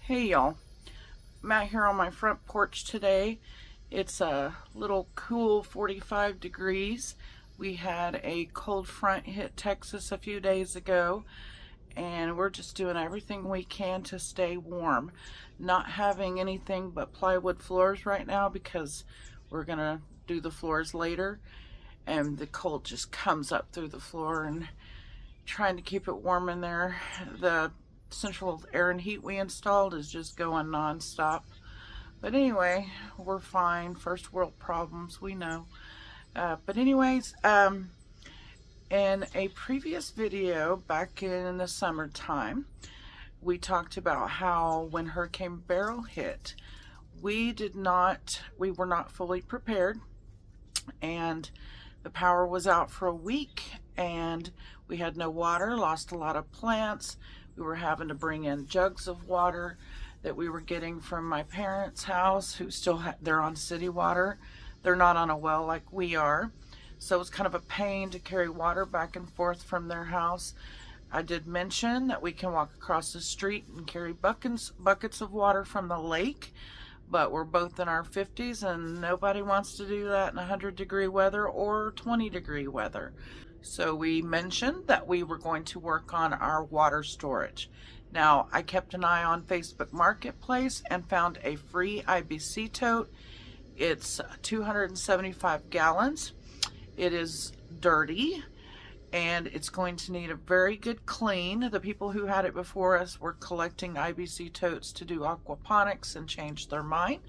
Hey y'all, I'm out here on my front porch today. It's a little cool 45 degrees. We had a cold front hit Texas a few days ago, and we're just doing everything we can to stay warm. Not having anything but plywood floors right now because we're gonna do the floors later, and the cold just comes up through the floor, and trying to keep it warm in there. The central air and heat we installed is just going non-stop. But anyway, we're fine. First world problems, we know. But anyways, in a previous video back in the summertime, we talked about how when Hurricane Beryl hit, we were not fully prepared, and the power was out for a week, and we had no water, lost a lot of plants. We were having to bring in jugs of water that we were getting from my parents' house, who they're on city water. They're not on a well like we are. So it was kind of a pain to carry water back and forth from their house. I did mention that we can walk across the street and carry buckets of water from the lake, but we're both in our 50s and nobody wants to do that in 100-degree weather or 20-degree weather. So we mentioned that we were going to work on our water storage. Now, I kept an eye on Facebook Marketplace and found a free IBC tote. It's 275 gallons. It is dirty, and it's going to need a very good clean. The people who had it before us were collecting IBC totes to do aquaponics and change their mind.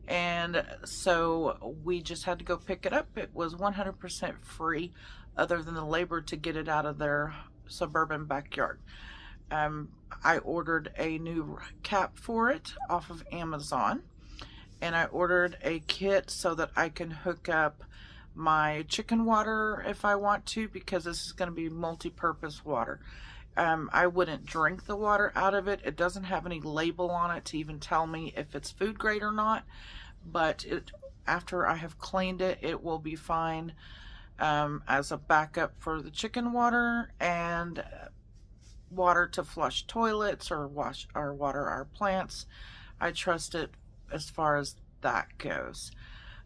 And so we just had to go pick it up. It was 100% free, other than the labor to get it out of their suburban backyard. I ordered a new cap for it off of Amazon, and I ordered a kit so that I can hook up my chicken water if I want to, because this is going to be multi-purpose water. I wouldn't drink the water out of it. It doesn't have any label on it to even tell me if it's food grade or not, but after I have cleaned it, it will be fine as a backup for the chicken water and water to flush toilets or water our plants. I trust it as far as that goes.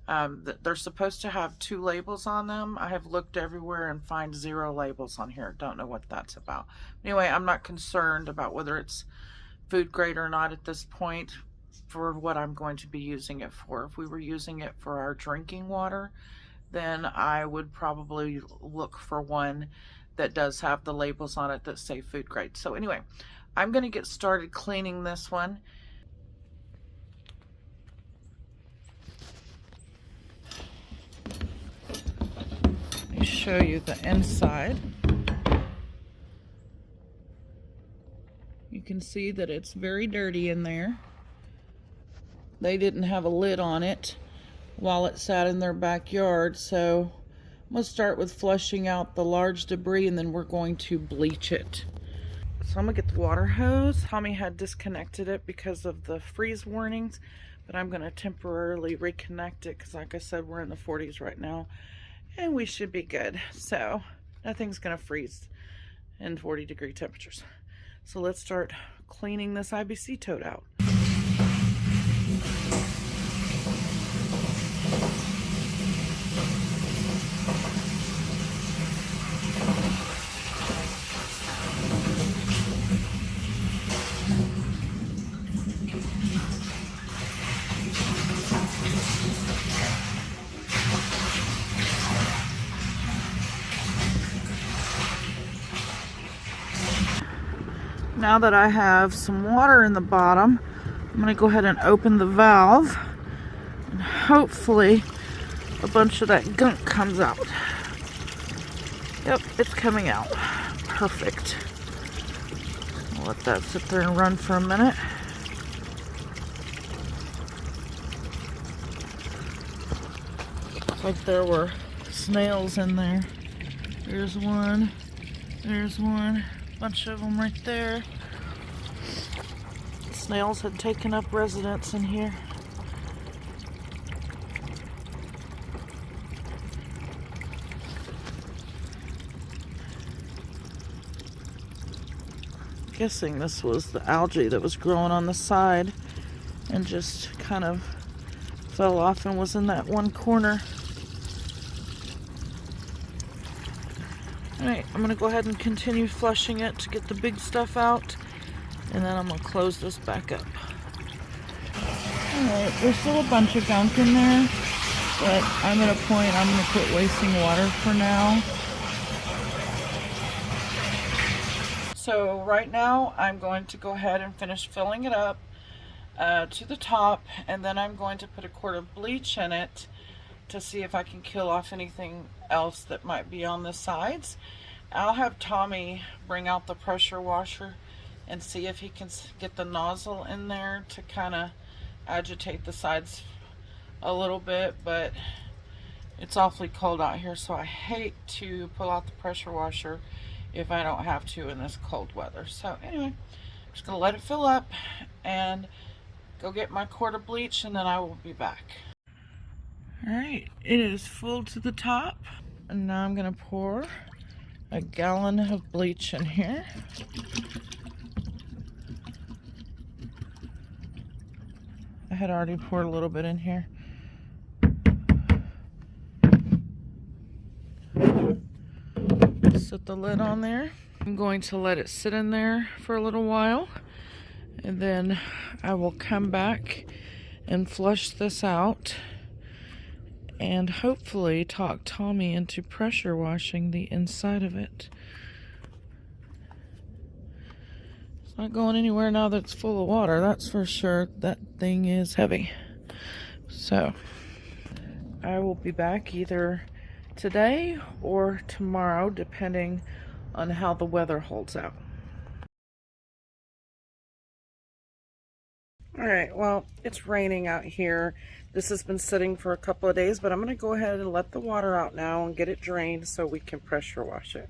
They're supposed to have 2 labels on them. I have looked everywhere and find 0 labels on here. Don't know what that's about. Anyway, I'm not concerned about whether it's food grade or not at this point for what I'm going to be using it for. If we were using it for our drinking water, then I would probably look for one that does have the labels on it that say food grade. So anyway, I'm going to get started cleaning this one. Let me show you the inside. You can see that it's very dirty in there. They didn't have a lid on it while it sat in their backyard, so I'm going to start with flushing out the large debris, and then we're going to bleach it. So I'm going to get the water hose. Tommy had disconnected it because of the freeze warnings, but I'm going to temporarily reconnect it because, like I said, we're in the 40s right now, and we should be good. So nothing's going to freeze in 40-degree temperatures. So let's start cleaning this IBC tote out. Now that I have some water in the bottom, I'm going to go ahead and open the valve, and hopefully a bunch of that gunk comes out. Yep, it's coming out. Perfect. I'll let that sit there and run for a minute. Looks like there were snails in there. There's one. There's one. Bunch of them right there. Snails had taken up residence in here. Guessing this was the algae that was growing on the side and just kind of fell off and was in that one corner. Alright, I'm going to go ahead and continue flushing it to get the big stuff out, and then I'm going to close this back up. Alright, there's still a bunch of gunk in there, but I'm at a point I'm going to quit wasting water for now. So right now I'm going to go ahead and finish filling it up to the top, and then I'm going to put a quart of bleach in it to see if I can kill off anything else that might be on the sides. I'll have Tommy bring out the pressure washer and see if he can get the nozzle in there to kind of agitate the sides a little bit, but it's awfully cold out here, so I hate to pull out the pressure washer if I don't have to in this cold weather. So anyway, I'm just gonna let it fill up and go get my quart of bleach, and then I will be back. Alright, it is full to the top, and now I'm gonna pour a gallon of bleach in here. I had already poured a little bit in here. Set the lid on there. I'm going to let it sit in there for a little while, and then I will come back and flush this out and hopefully talk Tommy into pressure washing the inside of it. It's not going anywhere now that it's full of water, that's for sure. That thing is heavy. So I will be back either today or tomorrow, depending on how the weather holds out. Alright, well, it's raining out here. This has been sitting for a couple of days, but I'm going to go ahead and let the water out now and get it drained so we can pressure wash it.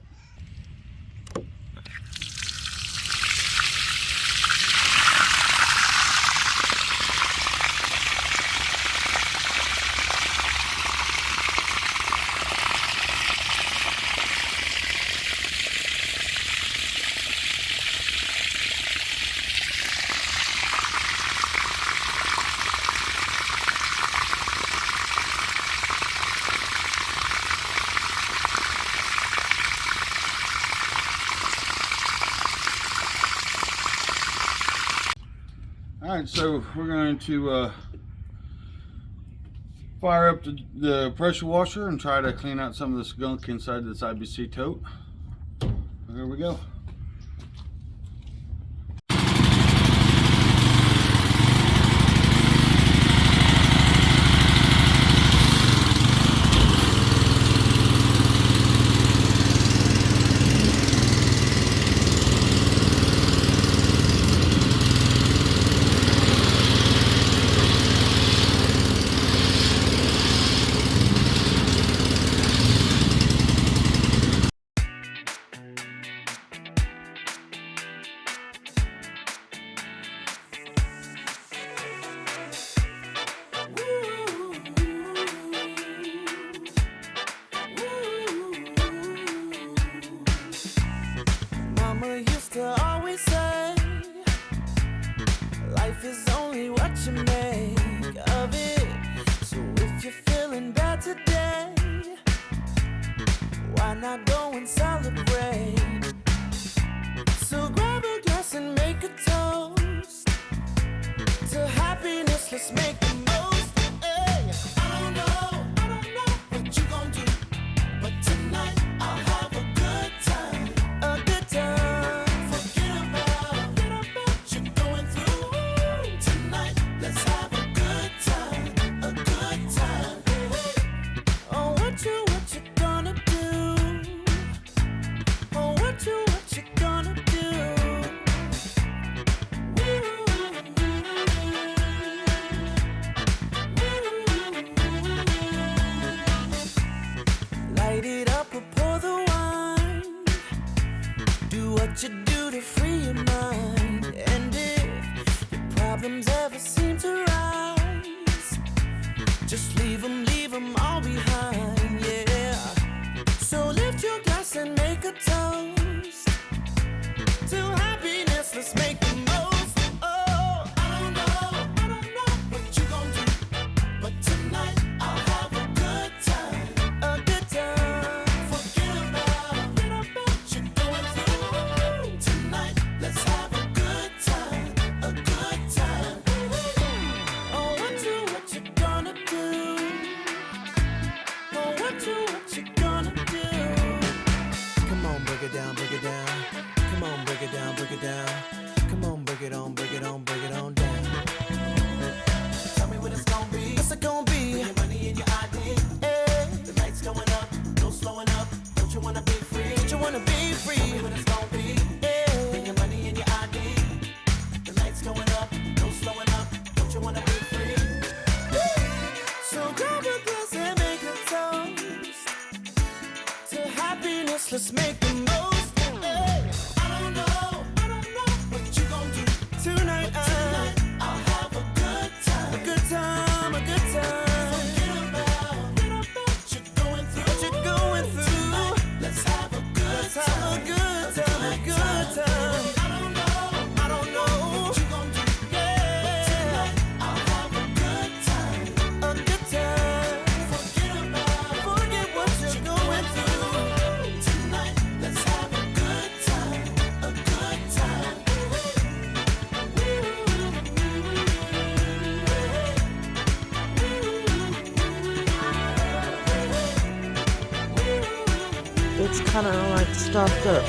Alright, so we're going to fire up the pressure washer and try to clean out some of this gunk inside this IBC tote. Here we go. Life is only what you make of it. So if you're feeling bad today, why not go and celebrate? So grab a glass and make a toast to happiness. Let's make the most. Hey, I don't know what you gon' do, but tonight I'll have a good time. A good time. Forget about what you're going through. Tonight, let's have a good time. A good time. Oh, what you gonna do? Oh, what you gonna do? Light it up or pour the wine. Do what you do to free your mind. And if your problems ever seem to rise, just leave them all behind, yeah. So lift your glass and make a toast to happiness. happiness, let's make the most. Oh, I don't know what you gon' do, but tonight I'll have a good time, a good time. Forget about what you're going through. Tonight, let's have a good time, a good time. Oh, what you gonna do? Oh, what you gonna do? Come on, break it down, break it down. Come on, break it down, break it down. Come on, break it on, break it on, break it on down. Tell me what it's gonna be. What's it gonna be? Bring your money and your ID. Hey. The night's going up, no slowing up. Don't you wanna be free? Don't you wanna be free? Tell me what it's gonna be. Hey. Bring your money and your ID. The night's going up, no slowing up. Don't you wanna be free? So grab a glass and make a toast to happiness. Let's make the most. Hey. I don't know what you gon' do tonight. I'll have a good time, a good time, a good time. Forget about what you're going through, what you're going through. Tonight, let's have a good time, a good time, a good time. I don't know what you gon' do, yeah. But tonight, I'll have a good time, a good time. Forget what you're going through. Tonight, let's have a good time, a good time. It's kind of like stuffed up.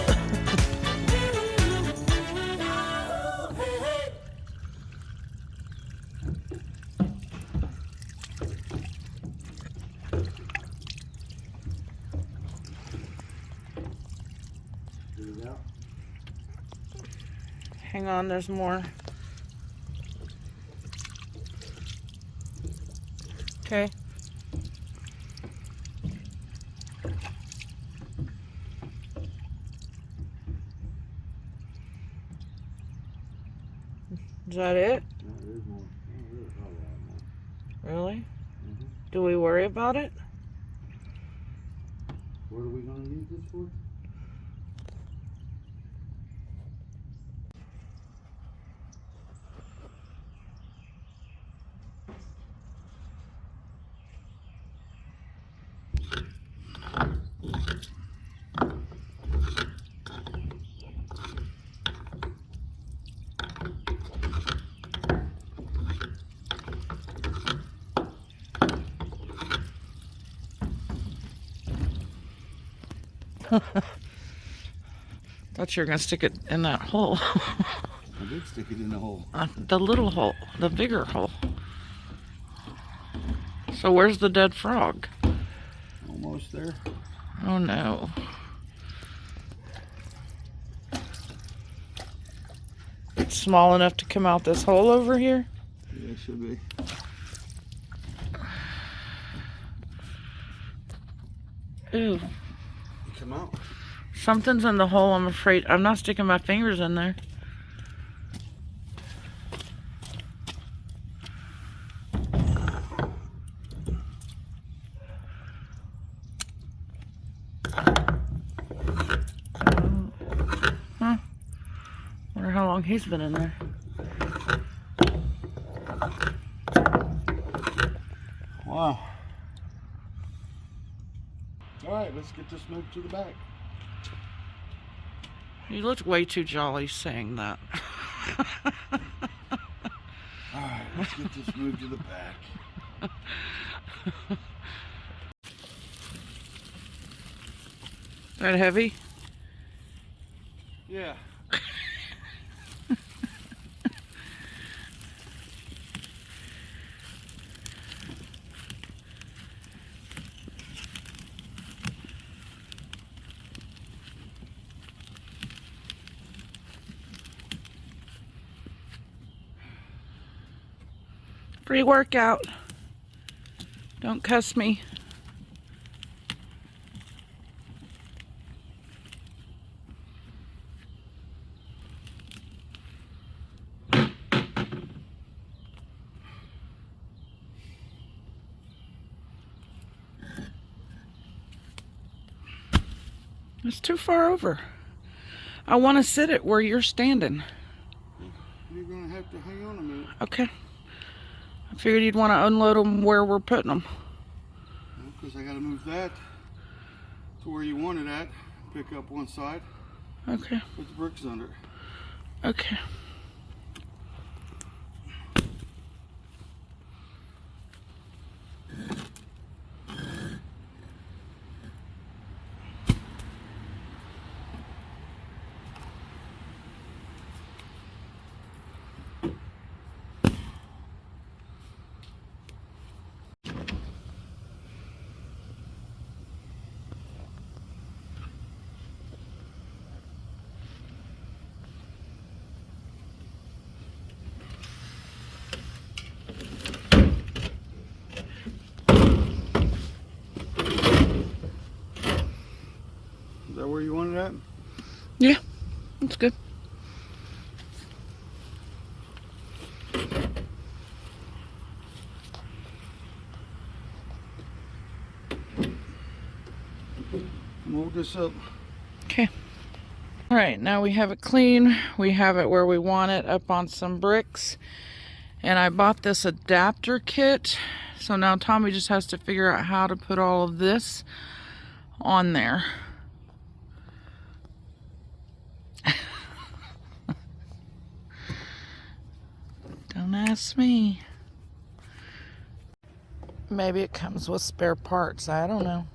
Hang on, there's more. Okay. Is that it? No, there's more. Oh, there's probably a lot more. Really? Do we worry about it? What are we going to use this for? Thought you were gonna stick it in that hole. I did stick it in the hole. The little hole, the bigger hole. So where's the dead frog? Almost there. Oh no. It's small enough to come out this hole over here? Yeah, it should be. Ooh. Come out. Something's in the hole, I'm afraid. I'm not sticking my fingers in there. Huh. Wonder how long he's been in there. Wow. Alright, let's get this moved to the back. You looked way too jolly saying that. Alright, let's get this moved to the back. That heavy? Yeah. Free workout. Don't cuss me. It's too far over. I want to sit it where you're standing. Okay. I figured you'd want to unload them where we're putting them. Because I got to move that to where you want it at. Pick up one side. Okay. Put the bricks under. Okay. Is that where you want it at? Yeah, that's good. Move this up. Okay. All right, now we have it clean. We have it where we want it, up on some bricks. And I bought this adapter kit. So now Tommy just has to figure out how to put all of this on there. Don't ask me. Maybe it comes with spare parts. I don't know.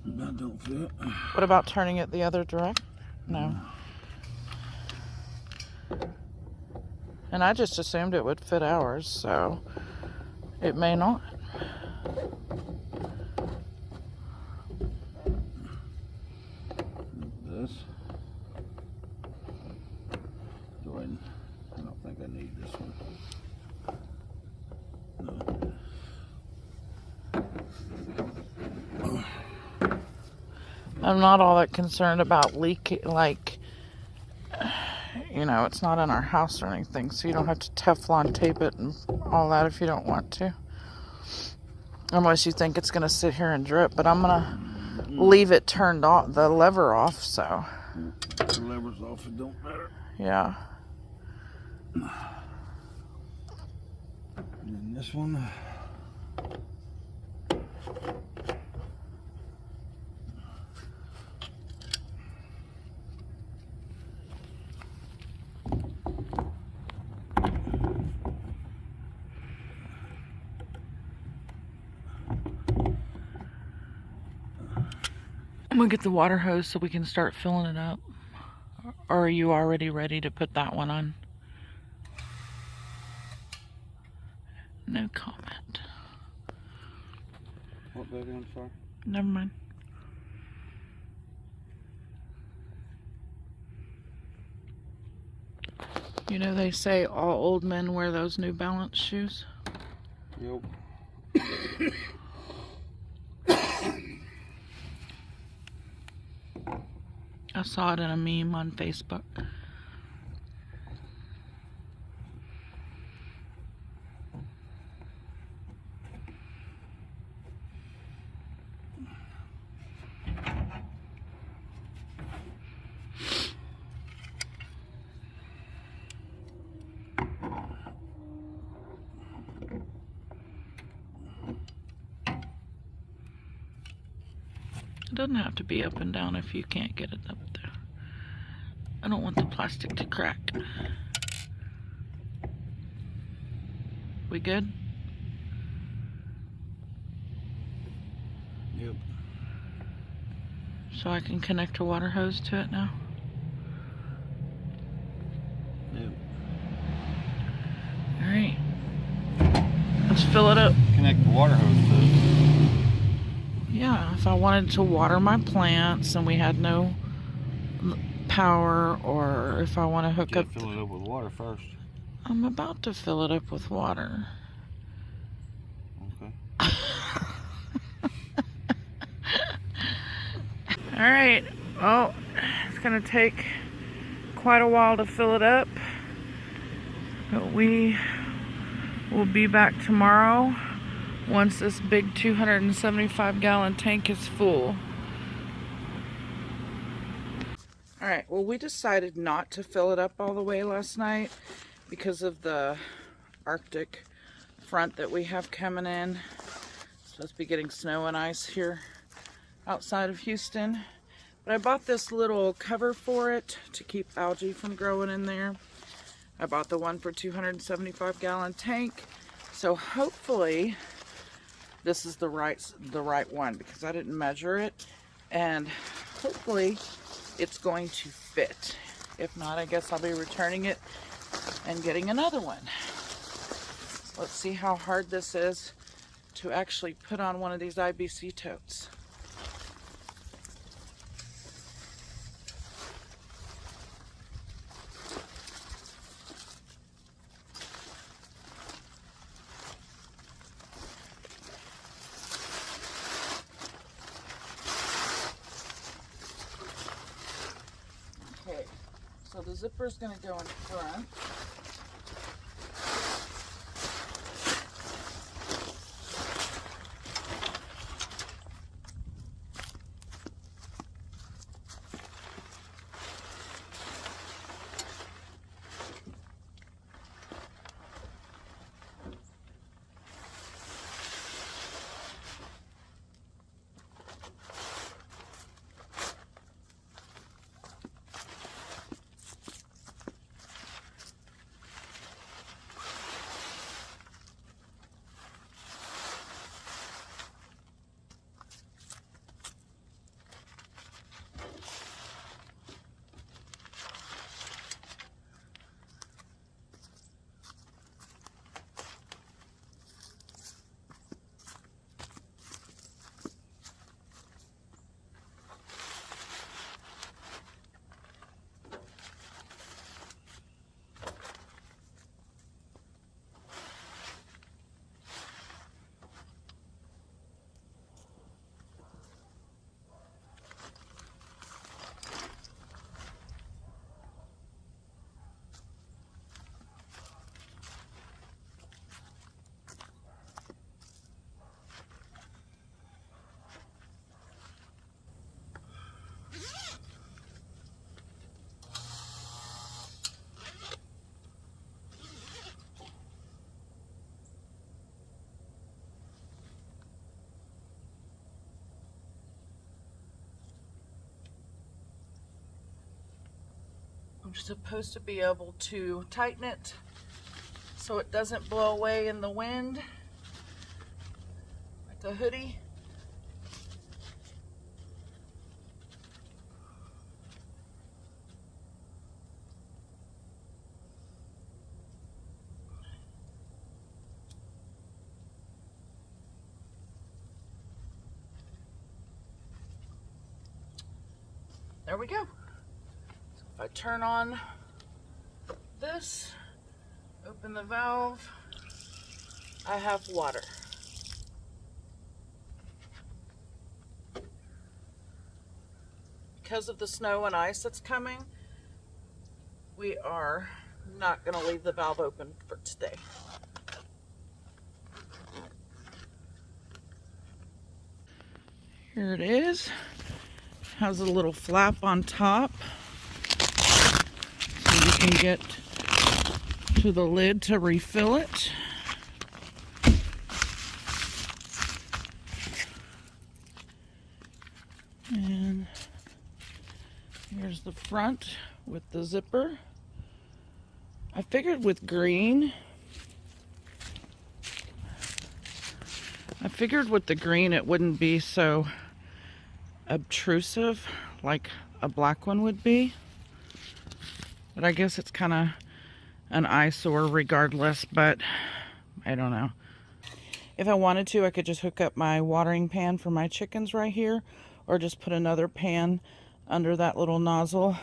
That don't fit. What about turning it the other direction? No. And I just assumed it would fit ours, so it may not. This. I don't think I need this one. No. I'm not all that concerned about leaking, like, you know, it's not in our house or anything, so you don't have to Teflon tape it and all that if you don't want to. Unless you think it's going to sit here and drip, but I'm going to leave it turned off, the lever off, so. The lever's off, it don't matter. Yeah. And then this one. I'm going to get the water hose so we can start filling it up. Or are you already ready to put that one on? No comment. What, baby? I'm sorry. Never mind. You know, they say all old men wear those New Balance shoes. Yep. I saw it in a meme on Facebook. It doesn't have to be up and down if you can't get it up there. I don't want the plastic to crack. We good? Yep. So I can connect a water hose to it now? Yep. Alright. Let's fill it up. Connect the water hose to it. Yeah, if I wanted to water my plants and we had no power, or if I want to hook up. Fill it up with water first. I'm about to fill it up with water. Okay. Alright, well, it's going to take quite a while to fill it up, but we will be back tomorrow once this big 275-gallon tank is full. Alright, well, we decided not to fill it up all the way last night because of the Arctic front that we have coming in. It's supposed to be getting snow and ice here outside of Houston. But I bought this little cover for it to keep algae from growing in there. I bought the one for 275-gallon tank. So hopefully this is the right one, because I didn't measure it, and hopefully it's going to fit. If not, I guess I'll be returning it and getting another one. Let's see how hard this is to actually put on one of these IBC totes. Okay, so the zipper is going to go in front. I'm supposed to be able to tighten it so it doesn't blow away in the wind like a hoodie. There we go. If I turn on this, open the valve, I have water. Because of the snow and ice that's coming, we are not going to leave the valve open for today. Here it is. Has a little flap on top, so you can get to the lid to refill it. And here's the front with the zipper. I figured with green, the green it wouldn't be so obtrusive like a black one would be, but I guess it's kind of an eyesore regardless, but I don't know. If I wanted to, I could just hook up my watering pan for my chickens right here, or just put another pan under that little nozzle.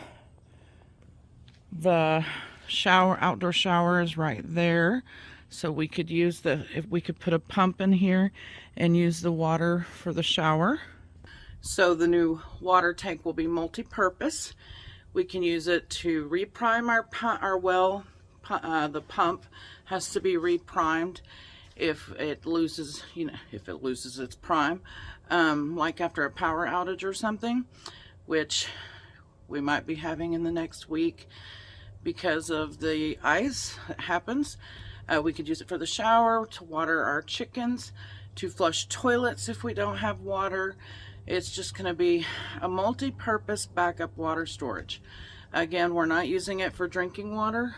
The outdoor shower is right there, so we could use if we could put a pump in here and use the water for the shower. So the new water tank will be multi-purpose. We can use it to reprime our well. The pump has to be reprimed if it loses, its prime, like after a power outage or something, which we might be having in the next week because of the ice that happens. We could use it for the shower, to water our chickens, to flush toilets if we don't have water. It's just going to be a multi-purpose backup water storage. Again, we're not using it for drinking water.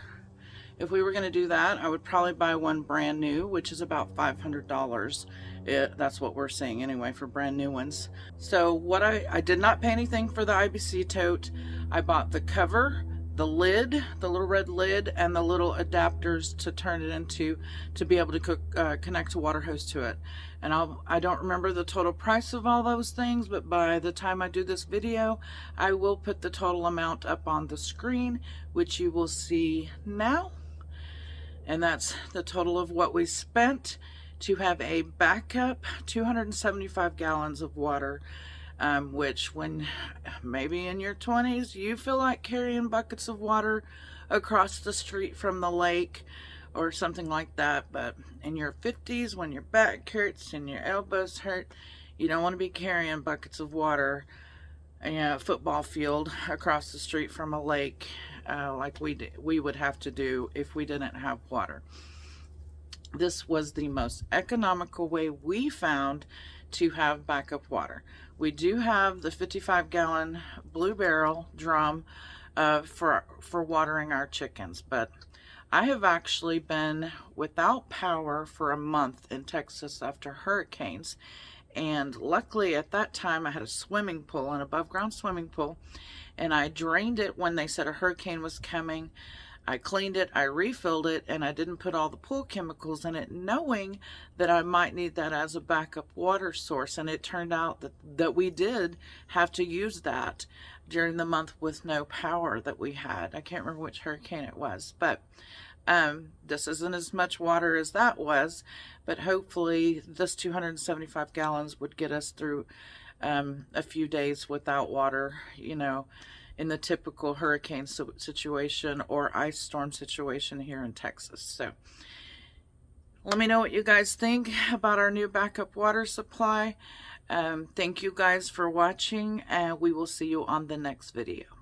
If we were going to do that, I would probably buy one brand new, which is about $500. That's what we're saying anyway for brand new ones. So what I did not pay anything for the IBC tote. I bought the cover, the lid, the little red lid, and the little adapters to turn it into, to be able to connect a water hose to it. And I don't remember the total price of all those things, but by the time I do this video, I will put the total amount up on the screen, which you will see now. And that's the total of what we spent to have a backup 275 gallons of water, which when maybe in your 20s you feel like carrying buckets of water across the street from the lake or something like that, but in your 50s, when your back hurts and your elbows hurt, you don't want to be carrying buckets of water in a football field across the street from a lake like we would have to do if we didn't have water. This was the most economical way we found to have backup water. We do have the 55-gallon Blue Barrel drum for watering our chickens, but I have actually been without power for a month in Texas after hurricanes, and luckily at that time I had a swimming pool, an above ground swimming pool, and I drained it when they said a hurricane was coming. I cleaned it, I refilled it, and I didn't put all the pool chemicals in it, knowing that I might need that as a backup water source. And it turned out that we did have to use that during the month with no power that we had. I can't remember which hurricane it was, but this isn't as much water as that was, but hopefully this 275 gallons would get us through a few days without water, you know, in the typical hurricane situation or ice storm situation here in Texas. So let me know what you guys think about our new backup water supply. Thank you guys for watching, and we will see you on the next video.